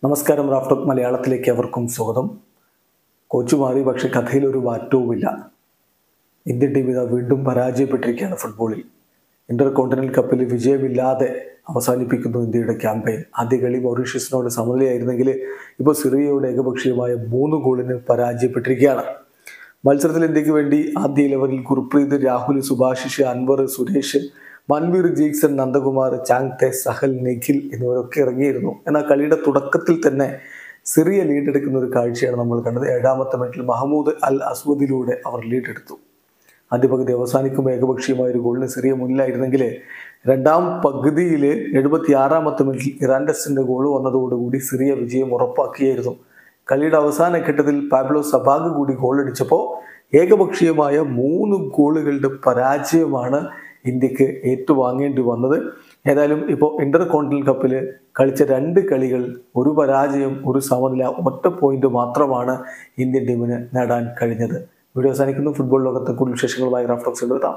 നമസ്കാരം. റാഫ്റ്റോക്ക് മലയാളത്തിലേക്ക് അവർക്കും സ്വാഗതം. കോച്ച് മാറി, പക്ഷേ കഥയിലൊരു മാറ്റവുമില്ല. ഇന്ത്യൻ ടീം ഇതാ വീണ്ടും പരാജയപ്പെട്ടിരിക്കുകയാണ് ഫുട്ബോളിൽ. ഇന്റർ കോണ്ടിനെന്റൽ കപ്പിൽ വിജയമില്ലാതെ അവസാനിപ്പിക്കുന്നു ഇന്ത്യയുടെ ക്യാമ്പയിൻ. ആദ്യ കളി മൗറീഷ്യസിനോട് സമനിലയായിരുന്നെങ്കിൽ ഇപ്പോൾ സിറിയയോട് ഏകപക്ഷീയമായ 3 ഗോളിന് പരാജയപ്പെട്ടിരിക്കുകയാണ്. മത്സരത്തിൽ ഇന്ത്യക്ക് വേണ്ടി ആദ്യ 11 ഗുർപ്രീത്, രാഹുൽ, സുഭാശിഷ്, അൻവർ, സുരേഷ്, മൻവീർ, ജീക്സൺ, നന്ദകുമാർ, ചാങ്തെ, സഹൽ, നിഖിൽ എന്നിവരൊക്കെ ഇറങ്ങിയിരുന്നു. എന്നാൽ കളിയുടെ തുടക്കത്തിൽ തന്നെ സിറിയ ലീഡെടുക്കുന്ന ഒരു കാഴ്ചയാണ് നമ്മൾ കണ്ടത്. 7ാമത്തെ മിനിറ്റിൽ മഹമ്മൂദ് അൽ അസ്വദിലൂടെ അവർ ലീഡെടുത്തു. ആദ്യ പകുതി അവസാനിക്കുമ്പോൾ ഏകപക്ഷീയമായ ഒരു ഗോളിന് സിറിയ മുന്നിലായിരുന്നെങ്കിൽ രണ്ടാം പകുതിയിൽ 76ാമത്തെ മിനിറ്റിൽ ഇറാൻഡസിന്റെ ഗോൾ വന്നതോടുകൂടി സിറിയ വിജയം ഉറപ്പാക്കിയായിരുന്നു. കളിയുടെ അവസാന ഘട്ടത്തിൽ പാബ്ലോ സബാഗ് കൂടി ഗോളടിച്ചപ്പോൾ ഏകപക്ഷീയമായ 3 ഗോളുകളുടെ പരാജയമാണ് ഇന്ത്യക്ക് ഏറ്റുവാങ്ങേണ്ടി വന്നത്. ഏതായാലും ഇപ്പോൾ ഇന്റർ കോണ്ടിനെന്റൽ കപ്പിൽ കളിച്ച 2 കളികൾ, ഒരു പരാജയം, ഒരു സമനില, ഒറ്റ പോയിന്റ് മാത്രമാണ് ഇന്ത്യൻ ടീമിന് നേടാൻ കഴിഞ്ഞത്. വീഡിയോ അവസാനിക്കുന്നു. ഫുട്ബോൾ ലോകത്തെ കൂടുതൽ വിശേഷങ്ങളുമായി റാഫ്റ്റോക്സ് എത്താം.